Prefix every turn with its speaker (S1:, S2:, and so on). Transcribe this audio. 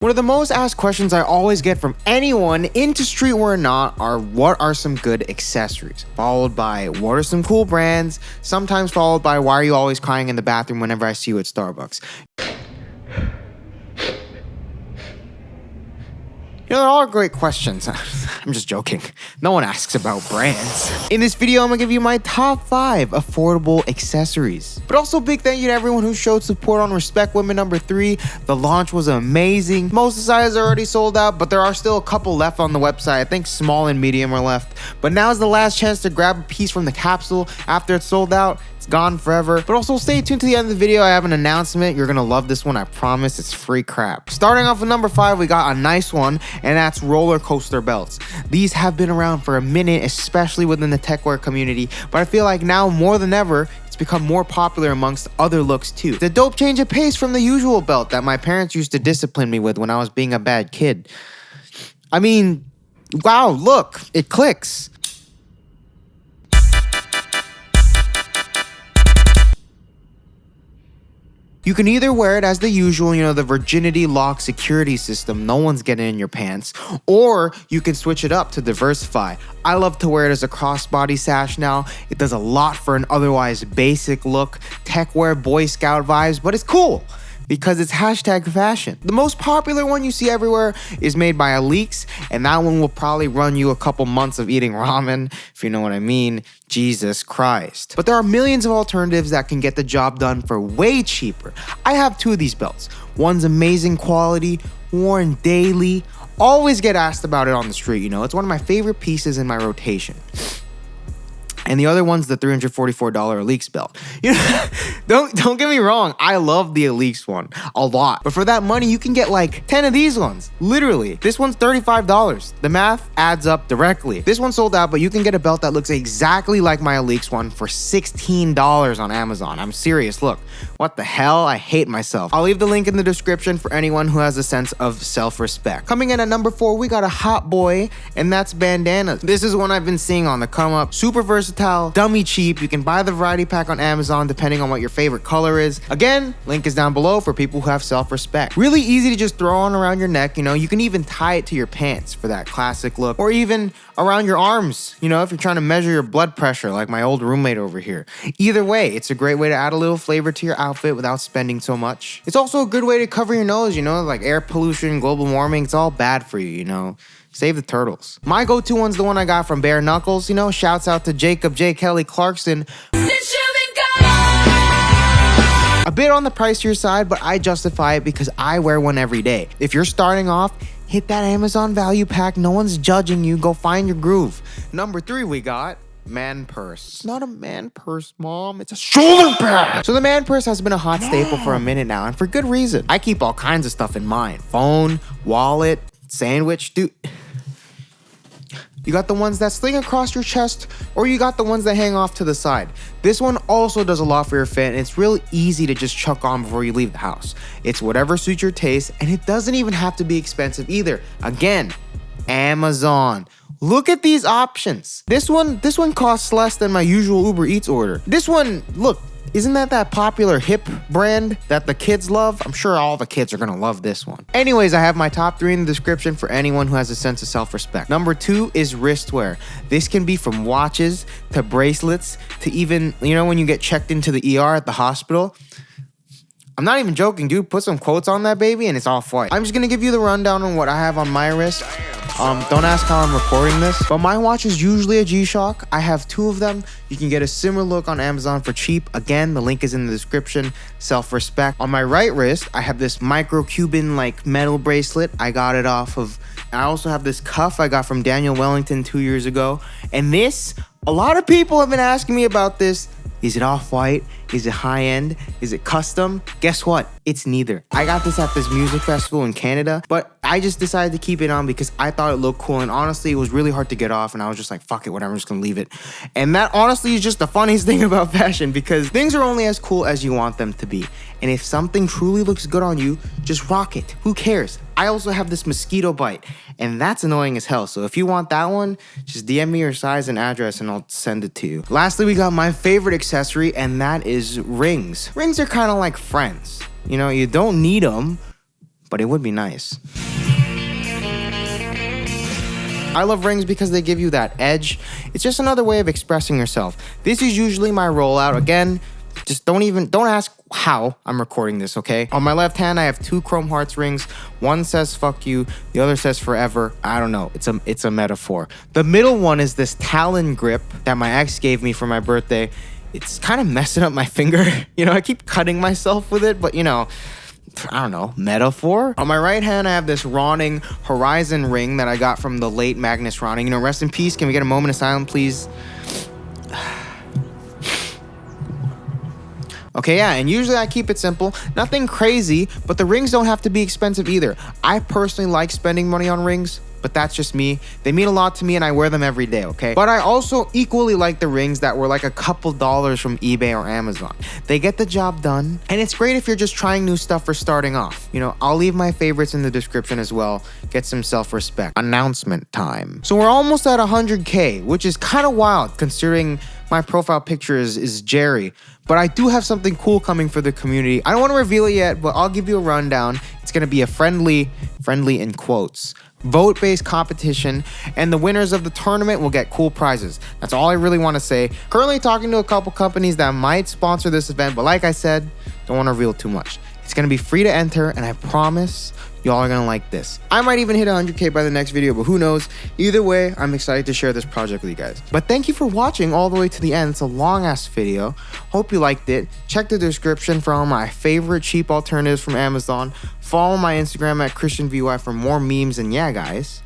S1: One of the most asked questions I always get from anyone, into streetwear or not, are what are some good accessories? Followed by what are some cool brands? Sometimes followed by why are you always crying in the bathroom whenever I see you at Starbucks? You know, they're all great questions. I'm just joking. No one asks about brands. In this video, I'm gonna give you my top 5 affordable accessories. But also big thank you to everyone who showed support on Respect Women #3. The launch was amazing. Most of the sizes are already sold out, but there are still a couple left on the website. I think small and medium are left. But now's the last chance to grab a piece from the capsule after it's sold out. It's gone forever. But also stay tuned to the end of the video. I have an announcement. You're gonna love this one, I promise. It's free crap. Starting off with number 5, we got a nice one, and that's roller coaster belts. These have been around for a minute, especially within the techwear community, but I feel like now more than ever, it's become more popular amongst other looks too. It's a dope change of pace from the usual belt that my parents used to discipline me with when I was being a bad kid. I mean, wow, look, it clicks. You can either wear it as the usual, you know, the virginity lock security system, no one's getting in your pants, or you can switch it up to diversify. I love to wear it as a crossbody sash now. It does a lot for an otherwise basic look, tech wear, Boy Scout vibes, but it's cool because it's #fashion. The most popular one you see everywhere is made by Aleeks, and that one will probably run you a couple months of eating ramen, if you know what I mean. Jesus Christ. But there are millions of alternatives that can get the job done for way cheaper. I have 2 of these belts. One's amazing quality, worn daily. Always get asked about it on the street, you know. It's one of my favorite pieces in my rotation. And the other one's the $344 Aleeks belt. You know, don't get me wrong, I love the Aleeks one a lot. But for that money, you can get like 10 of these ones. Literally. This one's $35. The math adds up directly. This one sold out, but you can get a belt that looks exactly like my Aleeks one for $16 on Amazon. I'm serious, look. What the hell? I hate myself. I'll leave the link in the description for anyone who has a sense of self-respect. Coming in at number 4, we got a hot boy, and that's Bandanas. This is one I've been seeing on the come up. Super versatile, dummy cheap. You can buy the variety pack on Amazon depending on what your favorite color is. Again, link is down below for people who have self-respect. Really easy to just throw on around your neck, you know. You can even tie it to your pants for that classic look, or even around your arms, you know, if you're trying to measure your blood pressure like my old roommate over here. Either way, it's a great way to add a little flavor to your outfit without spending so much. It's also a good way to cover your nose, you know, like air pollution, global warming, it's all bad for you, you know. Save the turtles. My go-to one's the one I got from Bare Knuckles, you know, shouts out to Jacob J. Kelly Clarkson. A bit on the pricier side, but I justify it because I wear one every day. If you're starting off, hit that Amazon value pack, no one's judging you, go find your groove. Number 3 we got man purse. It's not a man purse, mom, it's a shoulder bag. So the man purse has been a hot staple for a minute now, and for good reason. I keep all kinds of stuff in mine. Phone, wallet, sandwich, dude. You got the ones that sling across your chest, or you got the ones that hang off to the side. This one also does a lot for your fit, and it's real easy to just chuck on before you leave the house. It's whatever suits your taste, and it doesn't even have to be expensive either. Again, Amazon. Look at these options. This one costs less than my usual Uber Eats order. This one, look, isn't that popular hip brand that the kids love? I'm sure all the kids are gonna love this one. Anyways, I have my top 3 in the description for anyone who has a sense of self-respect. Number 2 is wristwear. This can be from watches to bracelets to even, you know, when you get checked into the ER at the hospital. I'm not even joking, dude. Put some quotes on that baby and it's off white. I'm just gonna give you the rundown on what I have on my wrist. Don't ask how I'm recording this, but my watch is usually a G-Shock. I have 2 of them. You can get a similar look on Amazon for cheap. Again, the link is in the description. Self-respect. On my right wrist, I have this micro Cuban like metal bracelet. I got it off of, I also have this cuff I got from Daniel Wellington 2 years ago. And this, a lot of people have been asking me about this. Is it off-white? Is it high-end? Is it custom? Guess what? It's neither. I got this at this music festival in Canada, but I just decided to keep it on because I thought it looked cool, and honestly, it was really hard to get off, and I was just like, fuck it, whatever, I'm just gonna leave it. And that honestly is just the funniest thing about fashion, because things are only as cool as you want them to be. And if something truly looks good on you, just rock it. Who cares? I also have this mosquito bite, and that's annoying as hell. So if you want that one, just DM me your size and address and I'll send it to you. Lastly, we got my favorite accessory, and that is rings. Rings are kind of like friends. You know, you don't need them, but it would be nice. I love rings because they give you that edge. It's just another way of expressing yourself. This is usually my rollout. Again, just don't ask how I'm recording this, okay? On my left hand, I have 2 Chrome Hearts rings. One says fuck you, the other says forever. I don't know, it's a metaphor. The middle one is this Talon grip that my ex gave me for my birthday. It's kind of messing up my finger. You know, I keep cutting myself with it, but you know, I don't know, metaphor. On my right hand, I have this Ronning Horizon ring that I got from the late Magnus Ronning. You know, rest in peace. Can we get a moment of silence, please? Okay, yeah, and usually I keep it simple, nothing crazy, but the rings don't have to be expensive either. I personally like spending money on rings, but that's just me. They mean a lot to me and I wear them every day, okay? But I also equally like the rings that were like a couple dollars from eBay or Amazon. They get the job done, and it's great if you're just trying new stuff for starting off. You know, I'll leave my favorites in the description as well. Get some self-respect. Announcement time. So we're almost at 100K, which is kind of wild considering my profile picture is Jerry. But I do have something cool coming for the community. I don't want to reveal it yet, but I'll give you a rundown. It's going to be a friendly in quotes, vote-based competition, and the winners of the tournament will get cool prizes. That's all I really want to say. Currently talking to a couple companies that might sponsor this event, but like I said, don't want to reveal too much. It's going to be free to enter, and I promise y'all are going to like this. I might even hit 100K by the next video, but who knows? Either way, I'm excited to share this project with you guys. But thank you for watching all the way to the end. It's a long-ass video. Hope you liked it. Check the description for all my favorite cheap alternatives from Amazon. Follow my Instagram at ChristianVY for more memes, and yeah, guys,